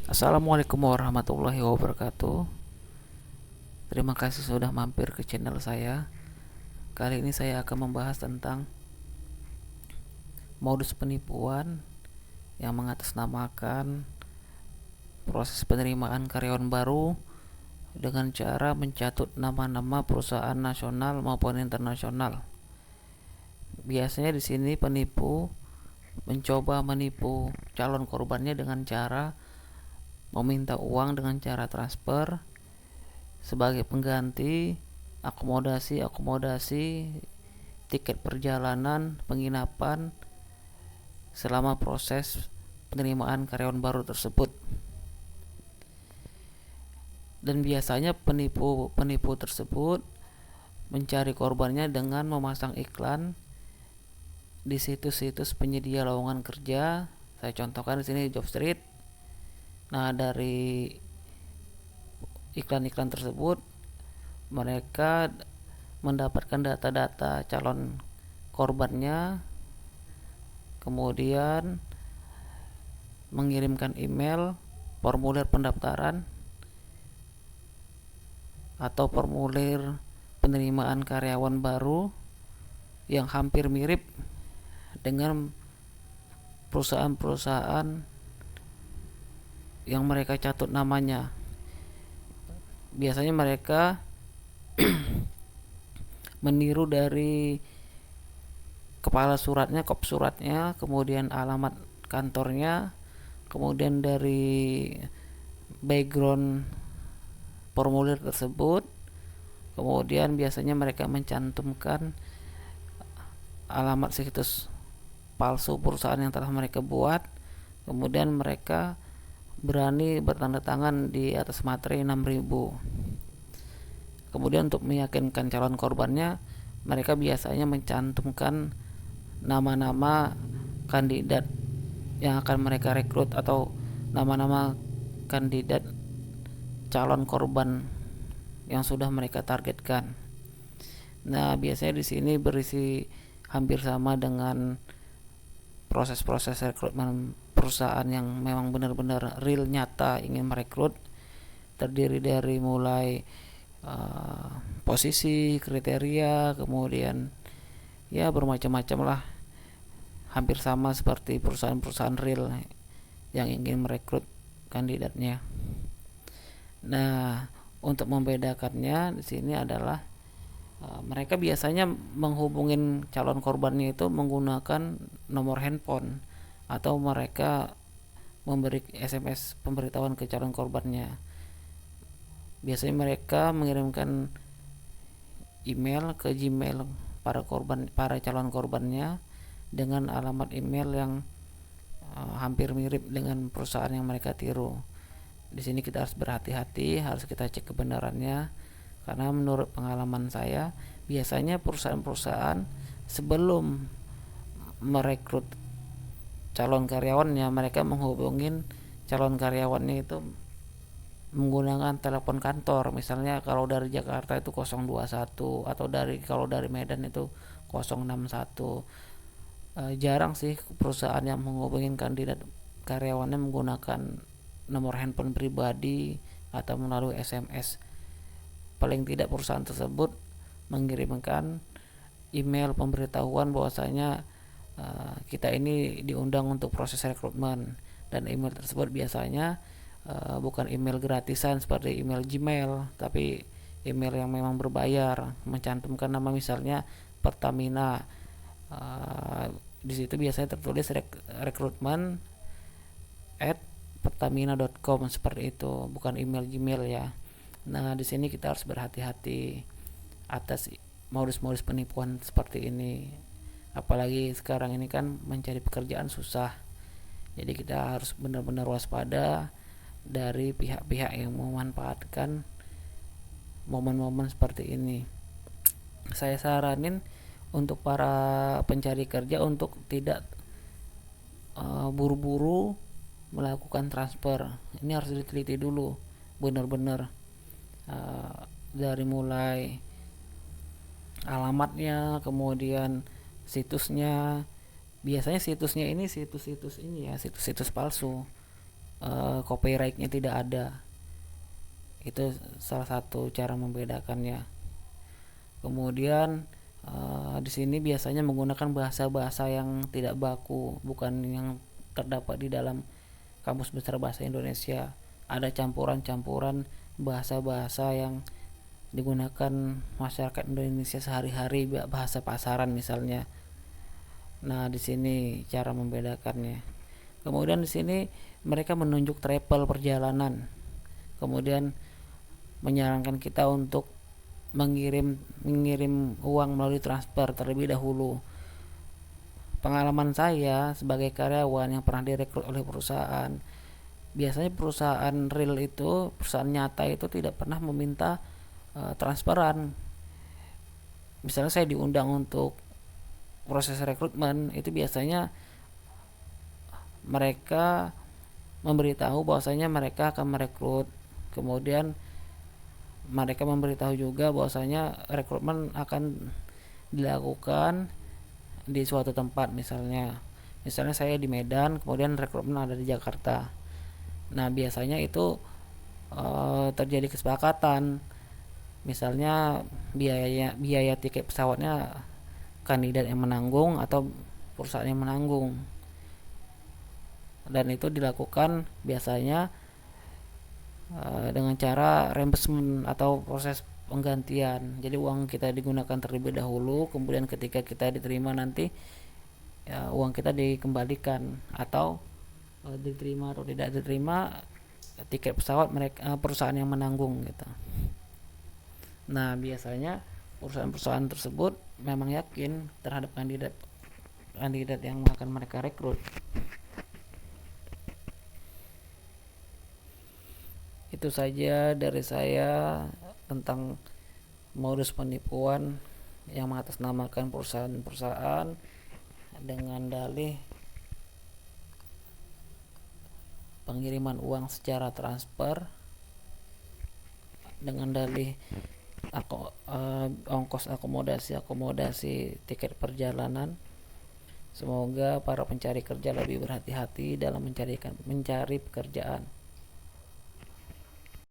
Assalamualaikum warahmatullahi wabarakatuh. Terima kasih sudah mampir ke channel saya. Kali ini saya akan membahas tentang modus penipuan yang mengatasnamakan proses penerimaan karyawan baru dengan cara mencatut nama-nama perusahaan nasional maupun internasional. Biasanya di sini penipu mencoba menipu calon korbannya dengan cara meminta uang dengan cara transfer sebagai pengganti akomodasi, tiket perjalanan, penginapan selama proses penerimaan karyawan baru tersebut. Dan biasanya penipu tersebut mencari korbannya dengan memasang iklan di situs-situs penyedia lowongan kerja. Saya contohkan di sini Jobstreet. Nah, dari iklan-iklan tersebut mereka mendapatkan data-data calon korbannya, kemudian mengirimkan email, formulir pendaftaran atau formulir penerimaan karyawan baru yang hampir mirip dengan perusahaan-perusahaan yang mereka catut namanya. Biasanya mereka meniru dari kepala suratnya, kop suratnya, kemudian alamat kantornya, kemudian dari background formulir tersebut, kemudian biasanya mereka mencantumkan alamat situs palsu perusahaan yang telah mereka buat, kemudian mereka berani bertanda tangan di atas materai 6.000. Kemudian untuk meyakinkan calon korbannya, mereka biasanya mencantumkan nama-nama kandidat yang akan mereka rekrut atau nama-nama kandidat calon korban yang sudah mereka targetkan. Nah, biasanya di sini berisi hampir sama dengan proses-proses rekrutmen perusahaan yang memang benar-benar real, nyata ingin merekrut, terdiri dari mulai posisi, kriteria, kemudian ya bermacam-macam lah, hampir sama seperti perusahaan-perusahaan real yang ingin merekrut kandidatnya. Nah, untuk membedakannya di sini adalah mereka biasanya menghubungin calon korbannya itu menggunakan nomor handphone atau mereka memberi SMS pemberitahuan ke calon korbannya. Biasanya mereka mengirimkan email ke Gmail para calon korbannya dengan alamat email yang hampir mirip dengan perusahaan yang mereka tiru. Di sini kita harus berhati-hati, harus kita cek kebenarannya, karena menurut pengalaman saya biasanya perusahaan-perusahaan sebelum merekrut calon karyawannya, mereka menghubungin calon karyawannya itu menggunakan telepon kantor. Misalnya kalau dari Jakarta itu 021 atau kalau dari Medan itu 061. Jarang sih perusahaan yang menghubungin kandidat karyawannya menggunakan nomor handphone pribadi atau melalui SMS. Paling tidak perusahaan tersebut mengirimkan email pemberitahuan bahwasanya kita ini diundang untuk proses rekrutmen, dan email tersebut biasanya bukan email gratisan seperti email Gmail, tapi email yang memang berbayar, mencantumkan nama misalnya Pertamina. Di situ biasanya tertulis rekrutmen at pertamina.com, seperti itu, bukan email Gmail ya. Nah, di sini kita harus berhati-hati atas modus-modus penipuan seperti ini. Apalagi sekarang ini kan mencari pekerjaan susah. Jadi kita harus benar-benar waspada dari pihak-pihak yang memanfaatkan momen-momen seperti ini. Saya saranin untuk para pencari kerja untuk tidak buru-buru melakukan transfer. Ini harus diteliti dulu benar-benar, dari mulai alamatnya, kemudian situsnya. Biasanya situsnya ini situs-situs ini ya, situs-situs palsu. copyrightnya tidak ada. Itu salah satu cara membedakannya. Kemudian di sini biasanya menggunakan bahasa-bahasa yang tidak baku, bukan yang terdapat di dalam Kamus Besar Bahasa Indonesia. Ada campuran-campuran bahasa-bahasa yang digunakan masyarakat Indonesia sehari-hari, bahasa pasaran misalnya. Nah, di sini cara membedakannya. Kemudian di sini mereka menunjuk travel perjalanan. Kemudian menyarankan kita untuk mengirim uang melalui transfer terlebih dahulu. Pengalaman saya sebagai karyawan yang pernah direkrut oleh perusahaan, biasanya perusahaan real itu, perusahaan nyata itu tidak pernah meminta transferan. Misalnya saya diundang untuk proses rekrutmen, itu biasanya mereka memberitahu bahwasanya mereka akan merekrut. Kemudian mereka memberitahu juga bahwasanya rekrutmen akan dilakukan di suatu tempat. Misalnya saya di Medan, kemudian rekrutmen ada di Jakarta. Nah, biasanya itu terjadi kesepakatan. Misalnya biaya tiket pesawatnya kandidat yang menanggung atau perusahaan yang menanggung. Dan itu dilakukan biasanya dengan cara reimbursement atau proses penggantian. Jadi uang kita digunakan terlebih dahulu, kemudian ketika kita diterima nanti uang kita dikembalikan, atau diterima atau tidak diterima tiket pesawat mereka perusahaan yang menanggung gitu. Nah, biasanya perusahaan-perusahaan tersebut memang yakin terhadap kandidat yang akan mereka rekrut. Itu saja dari saya tentang modus penipuan yang mengatasnamakan perusahaan-perusahaan dengan dalih pengiriman uang secara transfer, dengan dalih ongkos akomodasi tiket perjalanan. Semoga para pencari kerja lebih berhati-hati dalam mencari pekerjaan.